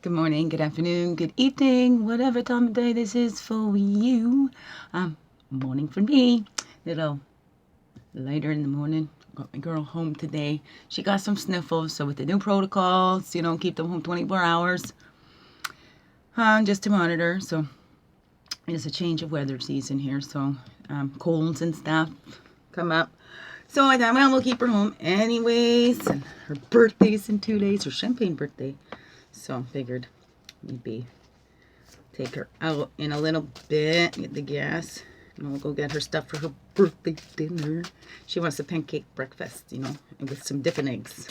Good morning, good afternoon, good evening, whatever time of day this is for you. Morning for me. Little later in the morning. Got my girl home today. She got some sniffles, so with the new protocols, keep them home 24 hours. Just to monitor. So it's a change of weather season here, so colds and stuff come up. So I thought, well, we'll keep her home anyways. And her birthday's in 2 days, her champagne birthday. So figured maybe take her out in a little bit, get the gas, and we'll go get her stuff for her birthday dinner. She wants a pancake breakfast, and with some dipping eggs.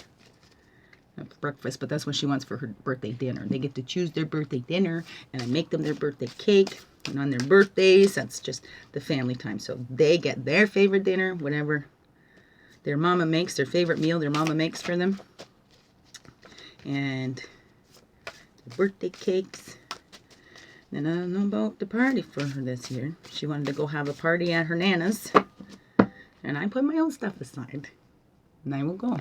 Not for breakfast, but that's what she wants for her birthday dinner. They get to choose their birthday dinner, and I make them their birthday cake. And on their birthdays, that's just the family time. So they get their favorite dinner, whatever their mama makes, their favorite meal their mama makes for them. And birthday cakes. And I don't know about the party for her this year. She wanted to go have a party at her Nana's. And I put my own stuff aside. And I will go.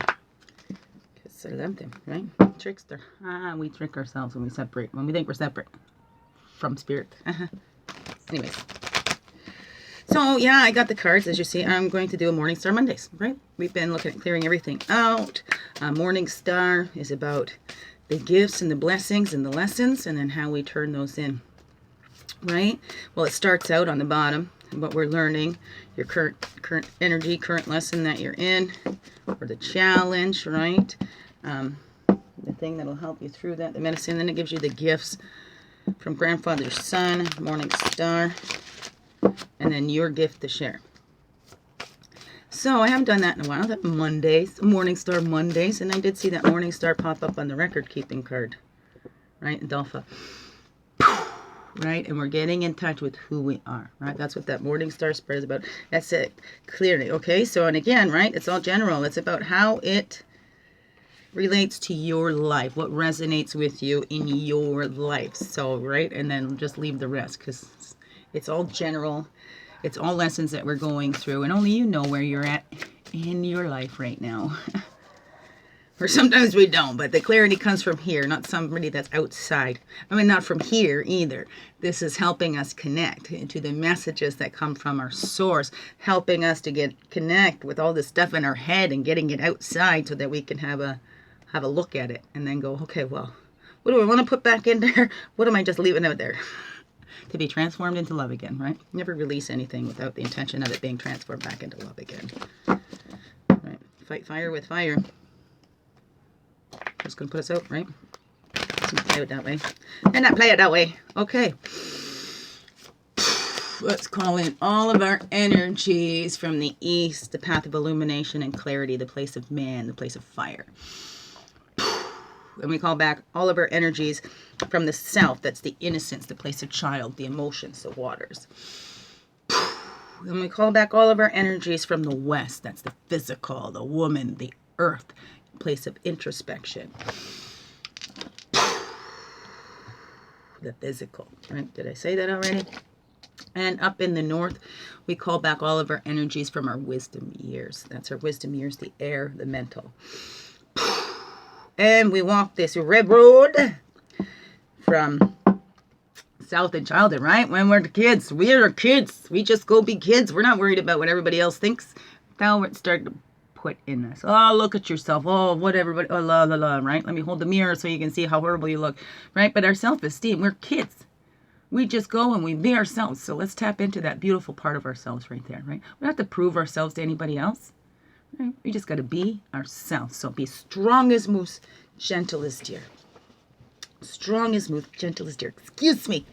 Because I love them, right? Trickster. We trick ourselves when we separate. When we think we're separate from spirit. Anyways. So, yeah, I got the cards. As you see, I'm going to do a Morning Star Mondays, right? We've been looking at clearing everything out. Morning Star is about the gifts and the blessings and the lessons, and then how we turn those in, right? Well, it starts out on the bottom, what we're learning, your current energy, current lesson that you're in, or the challenge, right? The thing that'll help you through that, the medicine. Then it gives you the gifts from grandfather's son, Morning Star, and then your gift to share. So I haven't done that in a while. That Mondays, Morning Star Mondays, and I did see that Morning Star pop up on the record keeping card, right? Adolpha, right? And we're getting in touch with who we are, right? That's what that Morning Star spread is about. That's it, clearly. Okay, so and again, right? It's all general. It's about how it relates to your life, what resonates with you in your life. So, right, and then just leave the rest because it's all general. It's all lessons that we're going through, and only you know where you're at in your life right now. Or sometimes we don't, but the clarity comes from here, not somebody that's outside. I mean, not from here either. This is helping us connect to the messages that come from our source, helping us to connect with all this stuff in our head and getting it outside so that we can have a look at it and then go, okay, well, what do I want to put back in there? What am I just leaving out there? To be transformed into love again, right? Never release anything without the intention of it being transformed back into love again. Right? Fight fire with fire. That's going to put us out, right? Let's play it that way. And not play it that way. Okay. Let's call in all of our energies from the east, the path of illumination and clarity, the place of man, the place of fire. And we call back all of our energies from the south. That's the innocence, the place of child, the emotions, the waters. And we call back all of our energies from the west. That's the physical, the woman, the earth, place of introspection. The physical, right? Did I say that already? And up in the north, we call back all of our energies from our wisdom years. That's our wisdom years, the air, the mental. And we walk this red road from south in childhood, right? When we're the kids, we are kids. We just go be kids. We're not worried about what everybody else thinks. Now we're starting to put in us. Oh, look at yourself. Oh, what everybody, oh, la, la, la, right? Let me hold the mirror so you can see how horrible you look, right? But our self-esteem, we're kids. We just go and we be ourselves. So let's tap into that beautiful part of ourselves right there, right? We don't have to prove ourselves to anybody else. Right? We just got to be ourselves. So be strong as moose, gentle as deer. Strong as moose, gentle as deer. Excuse me.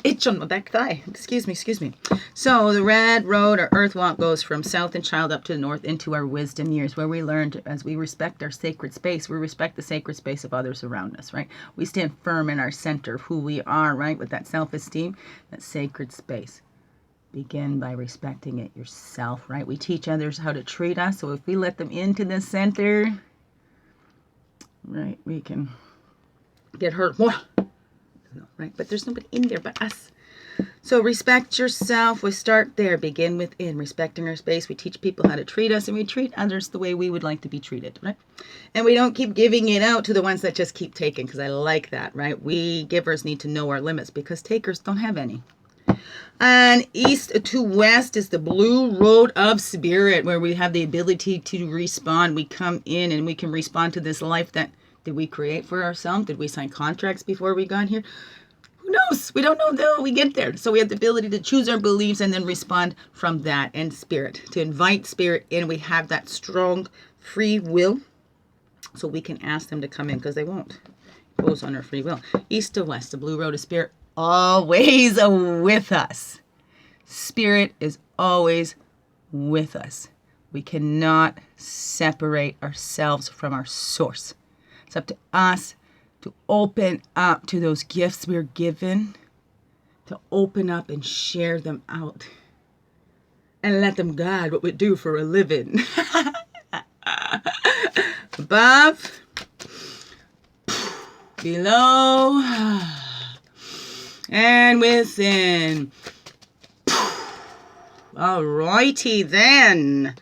Itch on my back thigh. Excuse me. So the red road or earth walk goes from south and child up to the north into our wisdom years, where we learned as we respect our sacred space, we respect the sacred space of others around us, right? We stand firm in our center of who we are, right? With that self-esteem, that sacred space. Begin by respecting it yourself, right? We teach others how to treat us. So if we let them into the center, right, we can get hurt more. Right? But there's nobody in there but us. So respect yourself. We start there. Begin within. Respecting our space. We teach people how to treat us, and we treat others the way we would like to be treated, right? And we don't keep giving it out to the ones that just keep taking, because I like that, right? We givers need to know our limits, because takers don't have any. And east to west is the blue road of spirit, where we have the ability to respond. We come in and we can respond to this life that did we create for ourselves? Did we sign contracts before we got here? Who knows? We don't know until we get there. So we have the ability to choose our beliefs and then respond from that, and spirit, to invite spirit in. We have that strong free will, so we can ask them to come in, because they won't. It goes on our free will. East to west, the blue road of spirit, always with us. Spirit is always with us. We cannot separate ourselves from our source. It's up to us to open up to those gifts we're given, to open up and share them out, and let them guide what we do for a living. Above, below, and within. Alrighty then.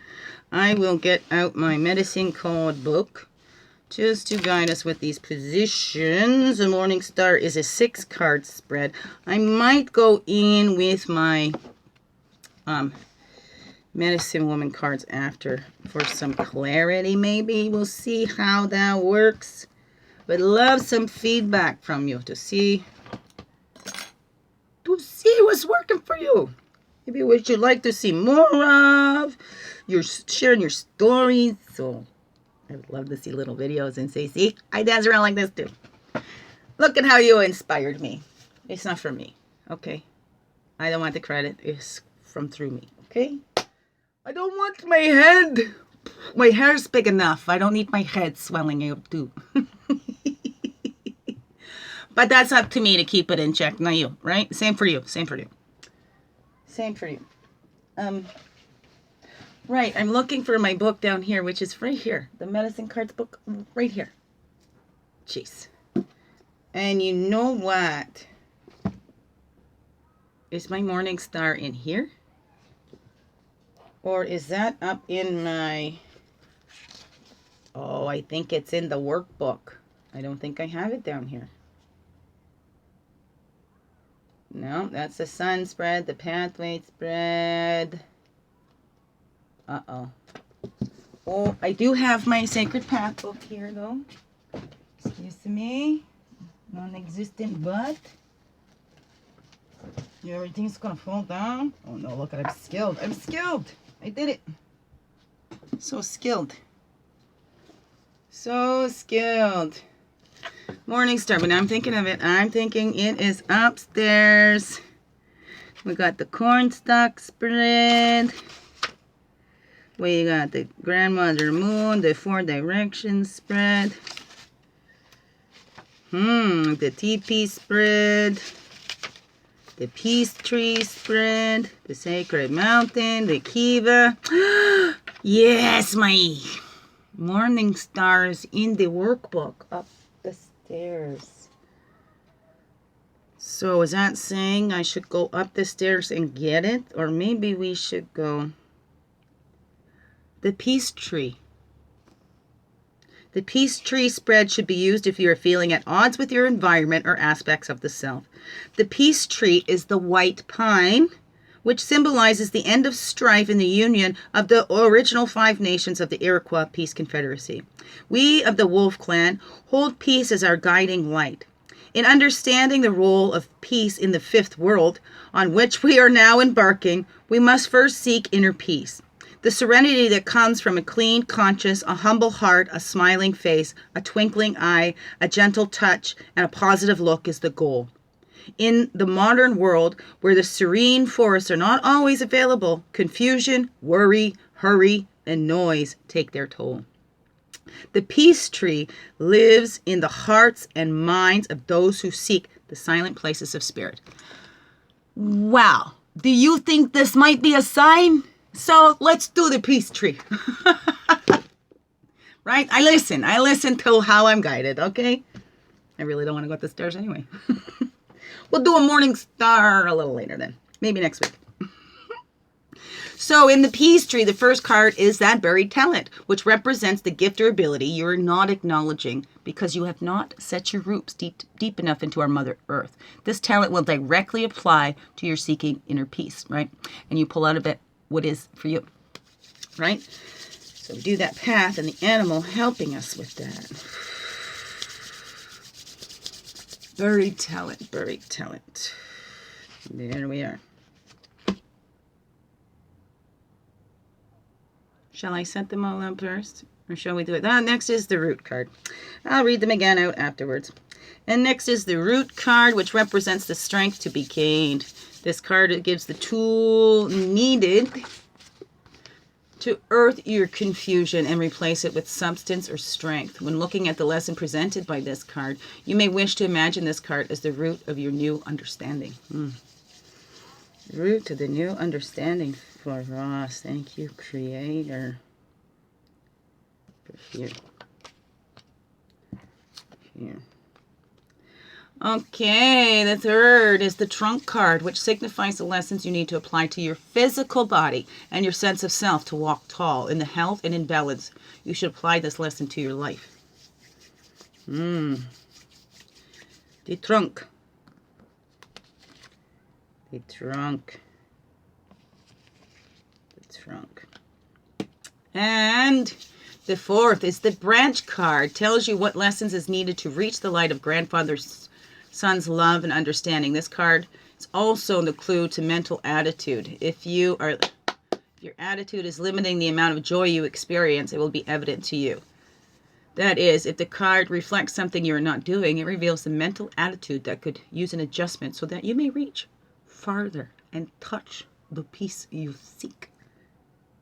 I will get out my medicine card book just to guide us with these positions. The Morning Star is a 6-card spread. I might go in with my medicine woman cards after for some clarity, maybe. We'll see how that works. But love some feedback from you to see what's working for you. Maybe what you'd like to see more of. You're sharing your stories. So I would love to see little videos and say, see, I dance around like this too. Look at how you inspired me. It's not from me, okay? I don't want the credit. It's from through me, okay? I don't want my head. My hair's big enough. I don't need my head swelling out too. But that's up to me to keep it in check, not you, right? Same for you. Same for you. Same for you. Right, I'm looking for my book down here, which is right here. The medicine cards book right here. Jeez. And you know what? Is my Morning Star in here? Or is that up in my... Oh, I think it's in the workbook. I don't think I have it down here. No, that's the sun spread, the pathway spread. Uh-oh. Oh, I do have my Sacred Path book here, though. Excuse me. Non-existent but. Everything's gonna fall down. Oh no, look, I'm skilled. I'm skilled. I did it. So skilled. So skilled. Morning Star. When I'm thinking of it, I'm thinking it is upstairs. We got the cornstalk spread. We got the Grandmother Moon, the 4 directions spread. The TP spread. The Peace Tree spread. The Sacred Mountain. The Kiva. Yes, my Morning Stars in the workbook up the stairs. So is that saying I should go up the stairs and get it? Or maybe we should go... The Peace Tree. The Peace Tree spread should be used if you are feeling at odds with your environment or aspects of the self. The Peace Tree is the white pine, which symbolizes the end of strife in the union of the original 5 nations of the Iroquois Peace Confederacy. We of the Wolf Clan hold peace as our guiding light. In understanding the role of peace in the 5th world, on which we are now embarking, we must first seek inner peace. The serenity that comes from a clean conscience, a humble heart, a smiling face, a twinkling eye, a gentle touch, and a positive look is the goal. In the modern world, where the serene forests are not always available, confusion, worry, hurry, and noise take their toll. The Peace Tree lives in the hearts and minds of those who seek the silent places of spirit. Wow. Do you think this might be a sign? So let's do the Peace Tree. Right? I listen to how I'm guided, okay? I really don't want to go up the stairs anyway. We'll do a Morning Star a little later then. Maybe next week. So in the peace tree, the first card is that buried talent, which represents the gift or ability you're not acknowledging because you have not set your roots deep enough into our Mother Earth. This talent will directly apply to your seeking inner peace, right? And you pull out of it what is for you, right? So we do that path and the animal helping us with that. Buried talent, buried talent. There we are. Shall I set them all up first? Or shall we do it? Next is the root card. I'll read them again out afterwards. And next is the root card, which represents the strength to be gained. This card gives the tool needed to earth your confusion and replace it with substance or strength. When looking at the lesson presented by this card, you may wish to imagine this card as the root of your new understanding. Root to the new understanding for Ross. Thank you, Creator. Here. Here. Okay, the third is the trunk card, which signifies the lessons you need to apply to your physical body and your sense of self to walk tall in the health and in balance. You should apply this lesson to your life. The trunk. The trunk. The trunk. And the fourth is the branch card. Tells you what lessons is needed to reach the light of grandfather's son's love and understanding. This card is also the clue to mental attitude. If your attitude is limiting the amount of joy you experience, it will be evident to you. That is, if the card reflects something you're not doing, it reveals the mental attitude that could use an adjustment so that you may reach farther and touch the peace you seek.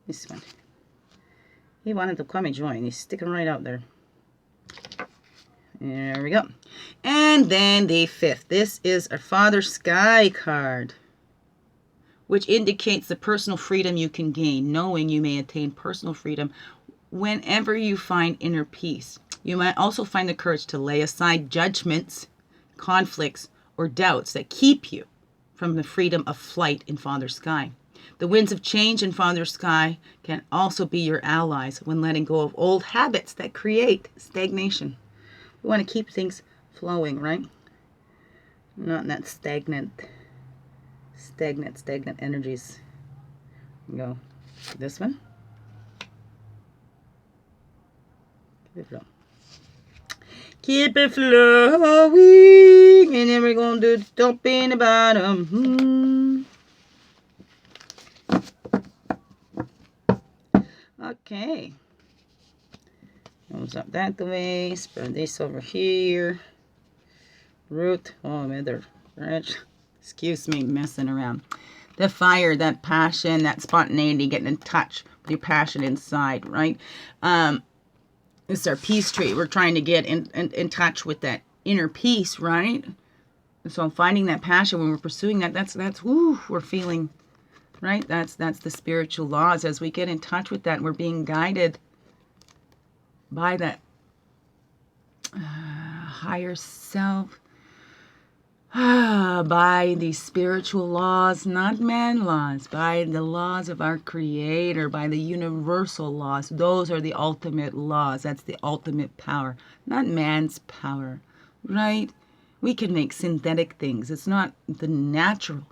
This one. He wanted to come and join. He's sticking right out there. There we go. And then the fifth. This is our Father Sky card, which indicates the personal freedom you can gain, knowing you may attain personal freedom whenever you find inner peace. You might also find the courage to lay aside judgments, conflicts, or doubts that keep you from the freedom of flight in Father Sky. The winds of change in Father Sky can also be your allies when letting go of old habits that create stagnation. We want to keep things flowing, right? Not in that stagnant energies. Go this one. Keep it flowing. Keep it flowing. And then we're going to do dump in the bottom. Okay. Goes up that way. Spread this over here. Root. Oh, mother. Branch. Excuse me, messing around. The fire, that passion, that spontaneity, getting in touch with your passion inside, right? This is our peace tree. We're trying to get in touch with that inner peace, right? So finding that passion when we're pursuing that, that's woo, we're feeling, right? That's the spiritual laws. As we get in touch with that, we're being guided by that higher self, by the spiritual laws, not man laws, by the laws of our Creator, by the universal laws. Those are the ultimate laws. That's the ultimate power, not man's power, right? We can make synthetic things. It's not the natural.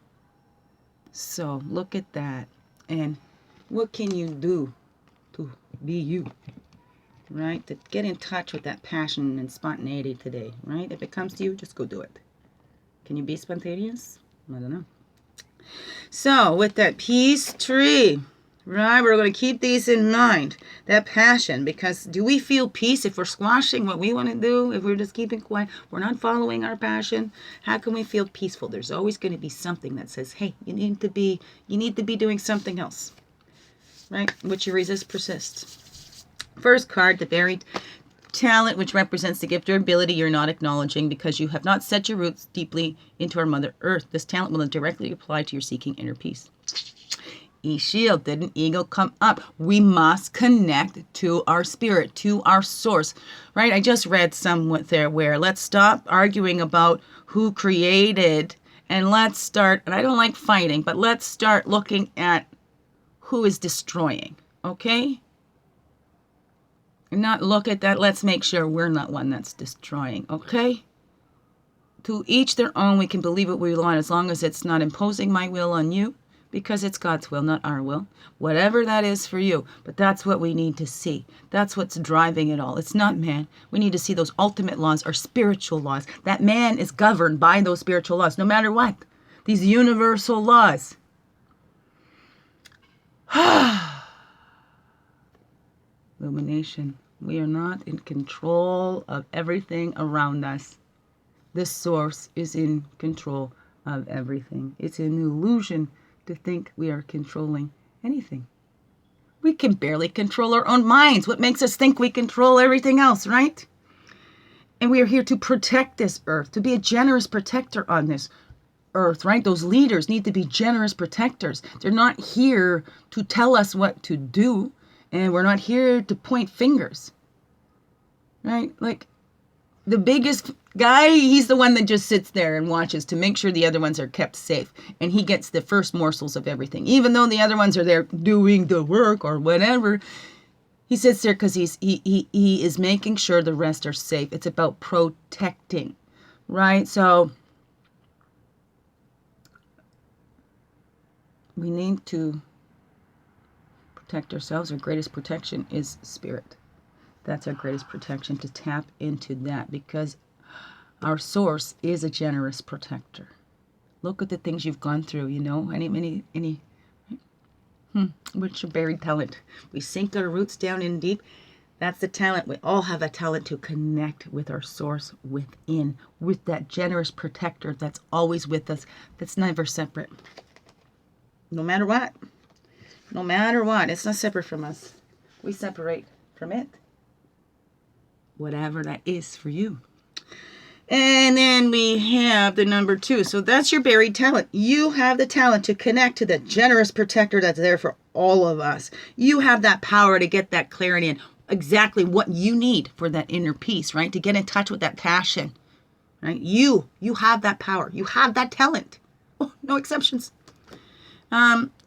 So look at that. And what can you do to be you? Right? To get in touch with that passion and spontaneity today, right? If it comes to you, just go do it. Can you be spontaneous? I don't know. So with that peace tree, right, we're going to keep these in mind. That passion, because do we feel peace if we're squashing what we want to do? If we're just keeping quiet, we're not following our passion. How can we feel peaceful? There's always going to be something that says, hey, you need to be doing something else, right? What you resist persists. First card, the buried talent, which represents the gift or ability you're not acknowledging because you have not set your roots deeply into our Mother Earth. This talent will directly apply to your seeking inner peace. E-shield, did an eagle come up? We must connect to our spirit, to our source, right? I just read somewhat there where let's stop arguing about who created And let's start, and I don't like fighting, but let's start looking at who is destroying, okay? And not look at that. Let's make sure we're not one that's destroying, okay? To each their own, we can believe what we want as long as it's not imposing my will on you, because it's God's will, not our will. Whatever that is for you. But that's what we need to see. That's what's driving it all. It's not man. We need to see those ultimate laws or spiritual laws. That man is governed by those spiritual laws, no matter what. These universal laws. Illumination. We are not in control of everything around us. This source is in control of everything. It's an illusion to think we are controlling anything. We can barely control our own minds. What makes us think we control everything else, right? And we are here to protect this earth, to be a generous protector on this earth, right? Those leaders need to be generous protectors. They're not here to tell us what to do, and we're not here to point fingers, right? Like, the biggest guy, he's the one that just sits there and watches to make sure the other ones are kept safe. And he gets the first morsels of everything. Even though the other ones are there doing the work or whatever, he sits there because he is making sure the rest are safe. It's about protecting, right? So we need to protect ourselves. Our greatest protection is spirit. That's our greatest protection, to tap into that, because our source is a generous protector. Look at the things you've gone through, you know. What's your buried talent? We sink our roots down in deep. That's the talent. We all have a talent to connect with our source within, with that generous protector that's always with us, that's never separate. No matter what. No matter what. It's not separate from us. We separate from it. Whatever that is for you. And then we have the number 2. So that's your buried talent. You have the talent to connect to the generous protector that's there for all of us. You have that power to get that clarity and exactly what you need for that inner peace, right? To get in touch with that passion, right? You have that power. You have that talent. Oh, no exceptions.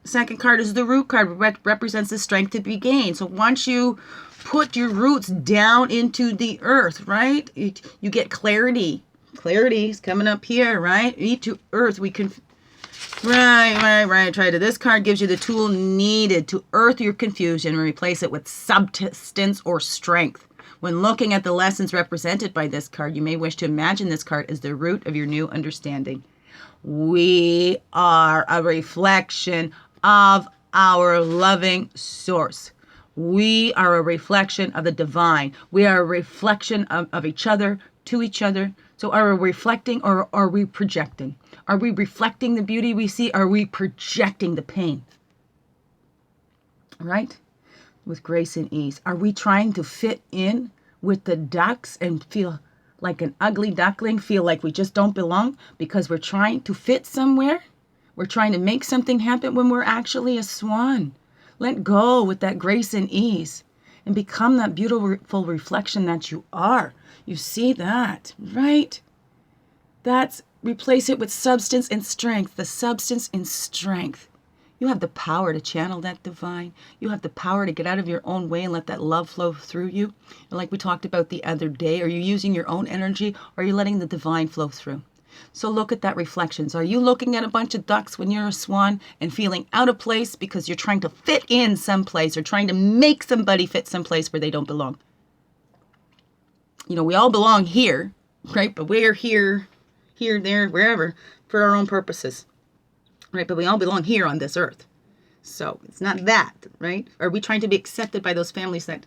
Second card is the root card. Represents the strength to be gained. So once you put your roots down into the earth, right? You get clarity. Clarity is coming up here, right? Into earth, we can... Right. Try to. This card gives you the tool needed to earth your confusion and replace it with substance or strength. When looking at the lessons represented by this card, you may wish to imagine this card as the root of your new understanding. We are a reflection of our loving source. We are a reflection of the divine. We are a reflection of each other, to each other. So are we reflecting or are we projecting? Are we reflecting the beauty we see? Are we projecting the pain? Right? With grace and ease. Are we trying to fit in with the ducks and feel like an ugly duckling, feel like we just don't belong because we're trying to fit somewhere? We're trying to make something happen when we're actually a swan. Let go with that grace and ease and become that beautiful reflection that you are. You see that, right? That's, replace it with substance and strength. The substance and strength. You have the power to channel that divine. You have the power to get out of your own way and let that love flow through you. And like we talked about the other day, are you using your own energy or are you letting the divine flow through? So look at that reflections. Are you looking at a bunch of ducks when you're a swan and feeling out of place because you're trying to fit in someplace or trying to make somebody fit someplace where they don't belong? You know, we all belong here, right? But we're here, there, wherever, for our own purposes, right? But we all belong here on this earth. So it's not that, right? Are we trying to be accepted by those families that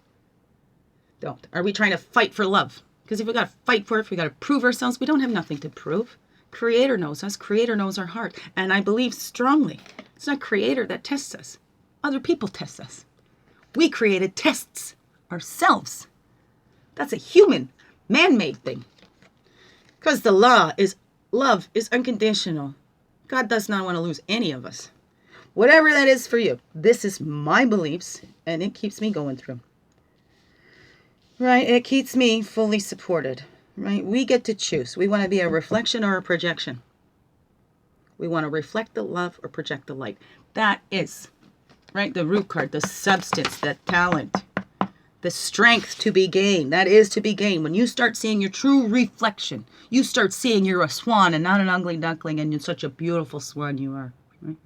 don't? Are we trying to fight for love? Because if we got to fight for it, if we got to prove ourselves, we don't have nothing to prove. Creator knows us. Creator knows our heart. And I believe strongly, it's not Creator that tests us. Other people test us. We created tests ourselves. That's a human, man-made thing. Because the law is, love is unconditional. God does not want to lose any of us. Whatever that is for you, this is my beliefs, and it keeps me going through. Right? It keeps me fully supported. Right? We get to choose. We want to be a reflection or a projection. We want to reflect the love or project the light. That is, right, the root card, the substance, the talent, the strength to be gained. That is to be gained. When you start seeing your true reflection, you start seeing you're a swan and not an ugly duckling, and you're such a beautiful swan you are. Right?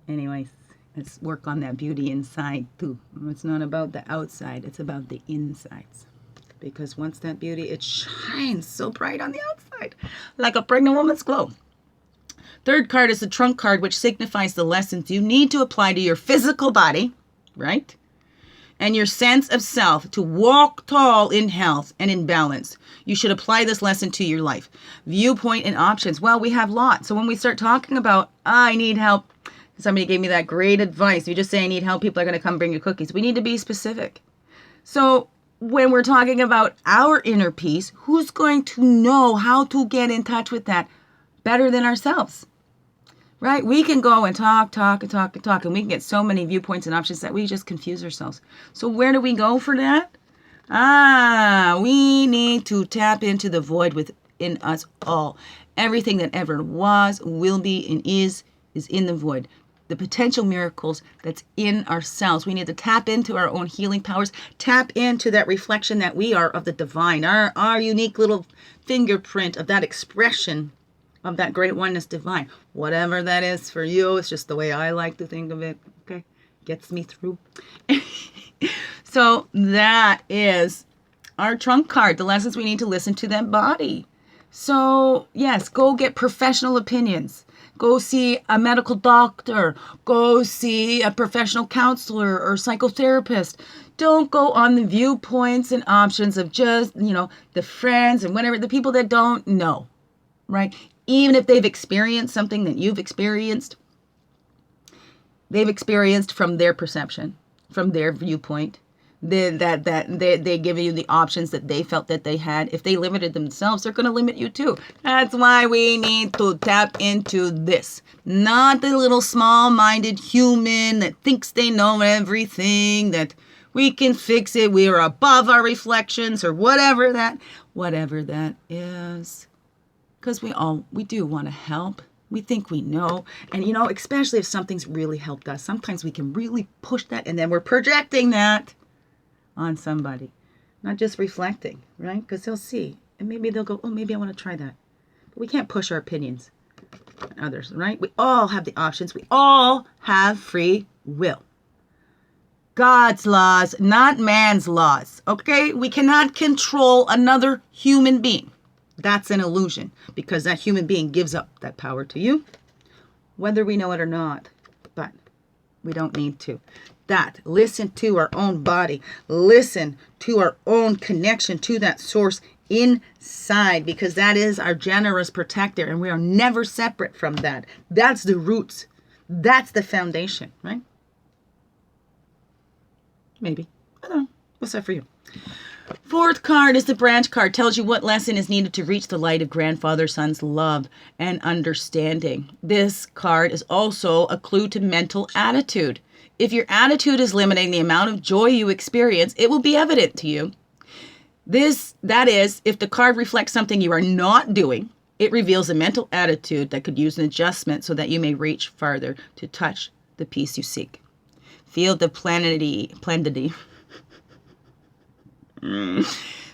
Anyways, let's work on that beauty inside too. It's not about the outside, it's about the insides. Because once that beauty, it shines so bright on the outside, like a pregnant woman's glow. Third card is the trunk card, which signifies the lessons you need to apply to your physical body, right? And your sense of self to walk tall in health and in balance. You should apply this lesson to your life. Viewpoint and options. Well, we have lots. So when we start talking about, I need help, somebody gave me that great advice. If you just say, I need help, people are going to come bring you cookies. We need to be specific. So when we're talking about our inner peace, who's going to know how to get in touch with that better than ourselves? Right? We can go and talk, and we can get so many viewpoints and options that we just confuse ourselves. So where do we go for that? We need to tap into the void within us all. Everything that ever was, will be, and is in the void. The potential miracles that's in ourselves. We need to tap into our own healing powers, tap into that reflection that we are of the divine, our unique little fingerprint of that expression of that great oneness divine. Whatever that is for you, it's just the way I like to think of it. Okay? Gets me through. So that is our trunk card, the lessons we need to listen to that body. So yes, go get professional opinions. Go see a medical doctor. Go see a professional counselor or psychotherapist. Don't go on the viewpoints and options of just, the friends and whatever, the people that don't know, right? Even if they've experienced something that you've experienced, they've experienced from their perception, from their viewpoint. They give you the options that they felt that they had. If they limited themselves, they're going to limit you too. That's why we need to tap into this. Not the little small-minded human that thinks they know everything, that we can fix it, we are above our reflections, or whatever that is. Because we do want to help. We think we know. And, especially if something's really helped us, sometimes we can really push that, and then we're projecting that on somebody. Not just reflecting, right? Because they'll see. And maybe they'll go, oh, maybe I want to try that. But we can't push our opinions on others, right? We all have the options. We all have free will. God's laws, not man's laws, okay? We cannot control another human being. That's an illusion, because that human being gives up that power to you, whether we know it or not, but we don't need to. Listen to our own body, listen to our own connection to that source inside, because that is our generous protector, and we are never separate from that. That's the roots. That's the foundation, right? Maybe. I don't know. What's that for you? Fourth card is the branch card. Tells you what lesson is needed to reach the light of grandfather son's love and understanding. This card is also a clue to mental attitude. If your attitude is limiting the amount of joy you experience, it will be evident to you. That is, if the card reflects something you are not doing, it reveals a mental attitude that could use an adjustment so that you may reach farther to touch the peace you seek. Feel the plenty.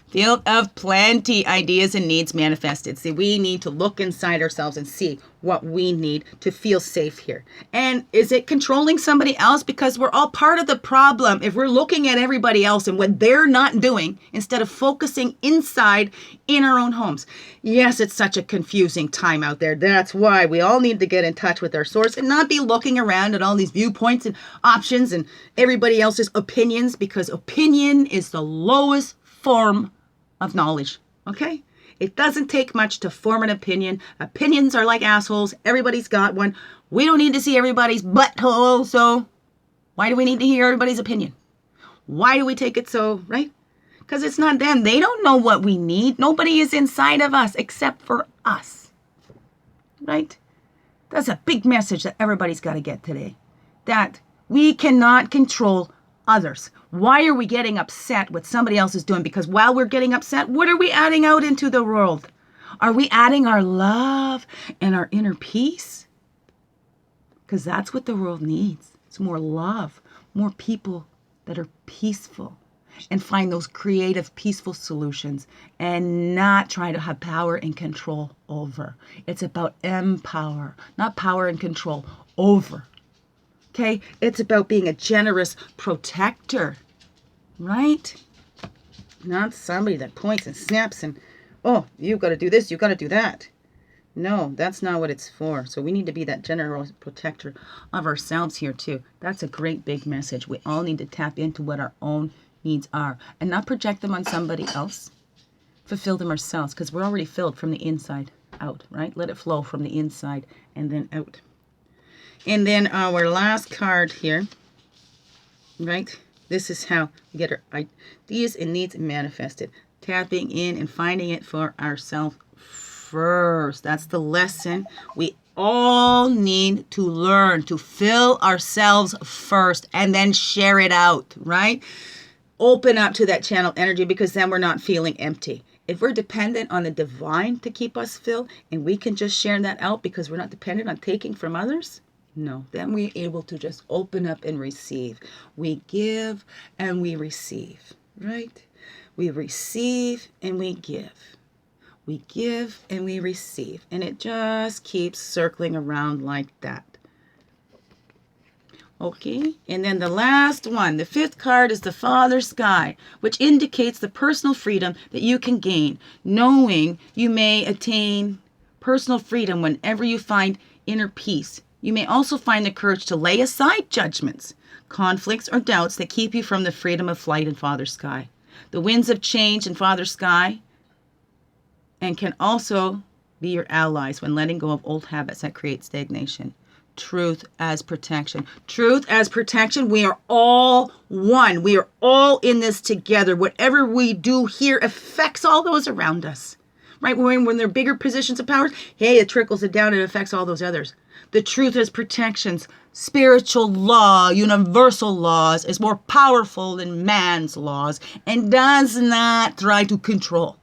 Field of plenty, ideas and needs manifested. See, we need to look inside ourselves and see what we need to feel safe here. And is it controlling somebody else? Because we're all part of the problem. If we're looking at everybody else and what they're not doing, instead of focusing inside in our own homes. Yes, it's such a confusing time out there. That's why we all need to get in touch with our source and not be looking around at all these viewpoints and options and everybody else's opinions, because opinion is the lowest form of knowledge, okay? It doesn't take much to form an opinion. Opinions are like assholes. Everybody's got one. We don't need to see everybody's butthole, so why do we need to hear everybody's opinion? Why do we take it so, right? Because it's not them. They don't know what we need. Nobody is inside of us except for us, right? That's a big message that everybody's got to get today, that we cannot control others. Why are we getting upset what somebody else is doing? Because while we're getting upset, what are we adding out into the world? Are we adding our love and our inner peace? Because that's what the world needs. It's more love, more people that are peaceful and find those creative, peaceful solutions and not try to have power and control over. It's about empower, not power and control over. Okay? It's about being a generous protector, right? Not somebody that points and snaps and, oh, you got to do this, you got to do that. No, that's not what it's for. So we need to be that generous protector of ourselves here too. That's a great big message. We all need to tap into what our own needs are and not project them on somebody else. Fulfill them ourselves, because we're already filled from the inside out, right? Let it flow from the inside and then out. And then our last card here, right? This is how we get our ideas and needs manifested. Tapping in and finding it for ourselves first. That's the lesson we all need to learn, to fill ourselves first and then share it out, right? Open up to that channel energy, because then we're not feeling empty. If we're dependent on the divine to keep us filled and we can just share that out because we're not dependent on taking from others, no, then we're able to just open up and receive. We give and we receive, right? We receive and we give. We give and we receive. And it just keeps circling around like that. Okay, and then the last one, the fifth card, is the Father Sky, which indicates the personal freedom that you can gain, knowing you may attain personal freedom whenever you find inner peace. You may also find the courage to lay aside judgments, conflicts, or doubts that keep you from the freedom of flight in Father Sky. The winds of change in Father Sky and can also be your allies when letting go of old habits that create stagnation. Truth as protection. Truth as protection. We are all one. We are all in this together. Whatever we do here affects all those around us. Right? When they're bigger positions of power, hey, it trickles it down and affects all those others. The truth as protections. Spiritual law, universal laws, is more powerful than man's laws and does not try to control.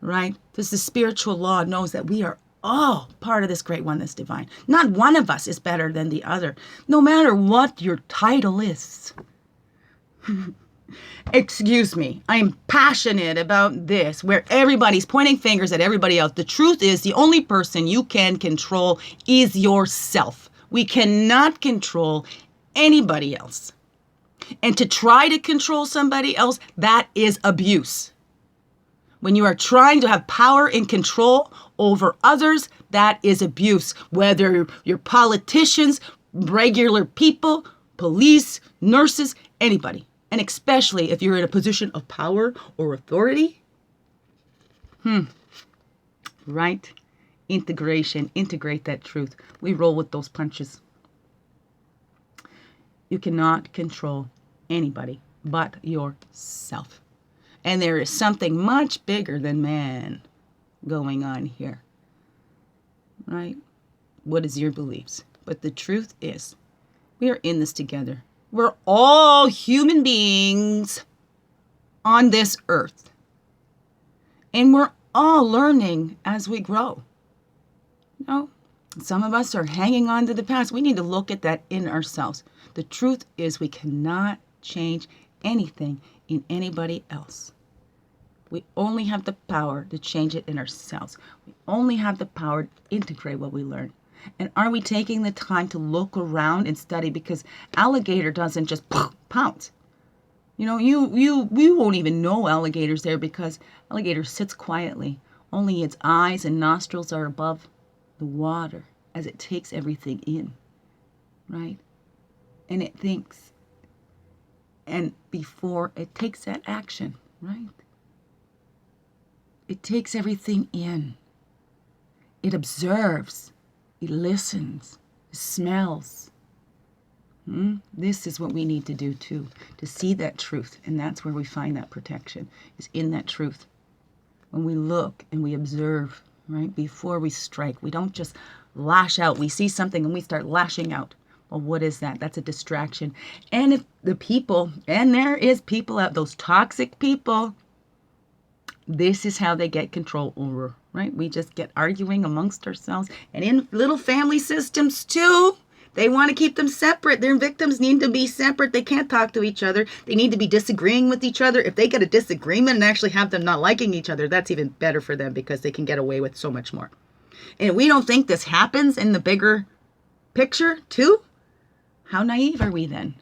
Right? This is spiritual law knows that we are all part of this great oneness divine. Not one of us is better than the other, no matter what your title is. Excuse me, I am passionate about this, where everybody's pointing fingers at everybody else. The truth is, the only person you can control is yourself. We cannot control anybody else. And to try to control somebody else, that is abuse. When you are trying to have power and control over others, that is abuse. Whether you're politicians, regular people, police, nurses, anybody. And especially if you're in a position of power or authority. Right? Integration. Integrate that truth. We roll with those punches. You cannot control anybody but yourself. And there is something much bigger than man going on here. Right? What is your beliefs? But the truth is, we are in this together. We're all human beings on this earth. And we're all learning as we grow. You know, some of us are hanging on to the past. We need to look at that in ourselves. The truth is, we cannot change anything in anybody else. We only have the power to change it in ourselves. We only have the power to integrate what we learn. And are we taking the time to look around and study? Because alligator doesn't just pounce. You know, you won't even know alligator's there, because alligator sits quietly. Only its eyes and nostrils are above the water as it takes everything in. Right? And it thinks. And before it takes that action, right? It takes everything in. It observes. It listens. It smells. This is what we need to do too, to see that truth. And that's where we find that protection, is in that truth. When we look and we observe, right, before we strike, we don't just lash out. We see something and we start lashing out. Well, what is that? That's a distraction. And if the people, and there is people out, those toxic people, This is how they get control over, right? We just get arguing amongst ourselves. And in little family systems too, they want to keep them separate. Their victims need to be separate. They can't talk to each other. They need to be disagreeing with each other. If they get a disagreement and actually have them not liking each other, that's even better for them because they can get away with so much more. And we don't think this happens in the bigger picture too. How naive are we then?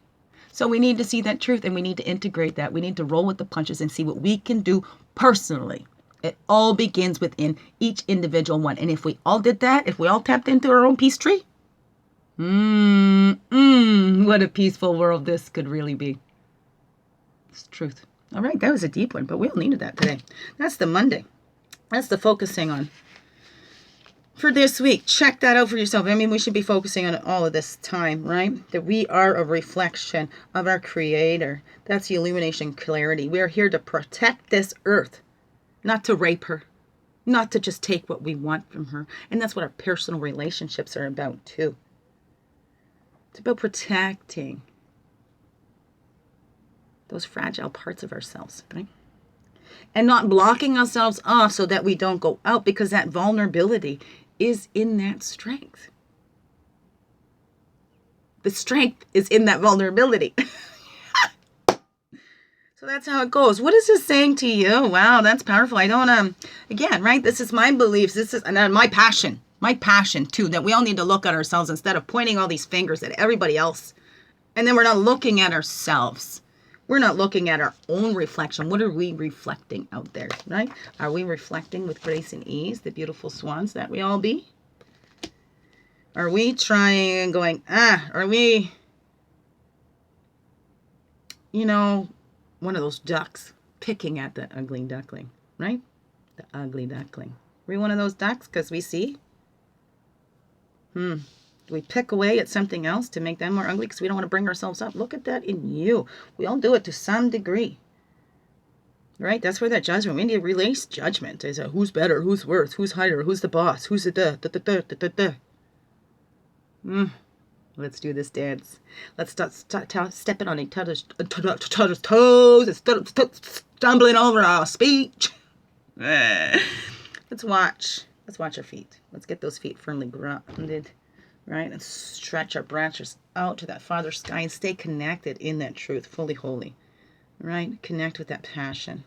So we need to see that truth and we need to integrate that. We need to roll with the punches and see what we can do personally. It all begins within each individual one. And if we all did that, if we all tapped into our own peace tree, what a peaceful world this could really be. It's truth. All right, that was a deep one, but we all needed that today. That's the Monday. That's the focusing on for this week. Check that out for yourself. I mean, we should be focusing on it all of this time, right? That we are a reflection of our Creator. That's the illumination clarity. We are here to protect this earth, not to rape her, not to just take what we want from her. And that's what our personal relationships are about too. It's about protecting those fragile parts of ourselves, right? And not blocking ourselves off so that we don't go out, because that vulnerability is in that strength. The strength is in that vulnerability. So that's how it goes. What is this saying to you? Wow, that's powerful. I don't, again, right? This is my beliefs. This is my passion. My passion, too, that we all need to look at ourselves instead of pointing all these fingers at everybody else. And then we're not looking at ourselves. We're not looking at our own reflection. What are we reflecting out there, right? Are we reflecting with grace and ease, the beautiful swans that we all be? Are we trying and going, are we, one of those ducks picking at the ugly duckling, right? The ugly duckling. Are we one of those ducks because we see? Do we pick away at something else to make them more ugly because we don't want to bring ourselves up? Look at that in you. We all do it to some degree. Right? That's where that judgment, we need to release judgment. Is who's better, who's worse, who's higher, who's the boss, who's the Let's do this dance. Let's start stepping on each other's toes and stumbling over our speech. Let's watch our feet. Let's get those feet firmly grounded, right? And stretch our branches out to that Father sky and stay connected in that truth, fully holy, right? Connect with that passion.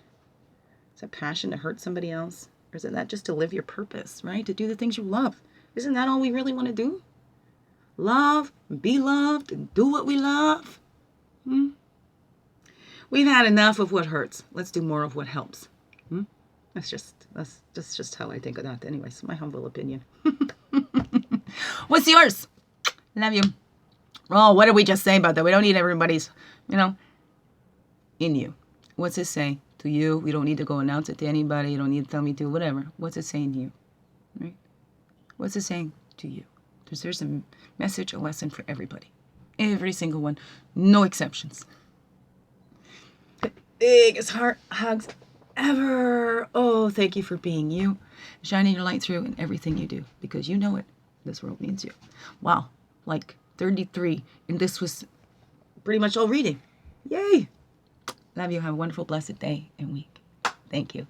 Is that passion to hurt somebody else? Or is it that just to live your purpose, right? To do the things you love? Isn't that all we really want to do? Love, be loved, and do what we love. We've had enough of what hurts. Let's do more of what helps. That's just how I think of that. Anyways, my humble opinion. What's yours? Love you. Oh, what did we just say about that? We don't need everybody's, in you. What's it say to you? We don't need to go announce it to anybody. You don't need to tell me to, whatever. What's it saying to you? Right? What's it saying to you? Because there's a message, a lesson for everybody. Every single one. No exceptions. The biggest heart hugs ever. Oh, thank you for being you. Shining your light through in everything you do. Because you know it. This world needs you. Wow. Like 33. And this was pretty much all reading. Yay. Love you. Have a wonderful, blessed day and week. Thank you.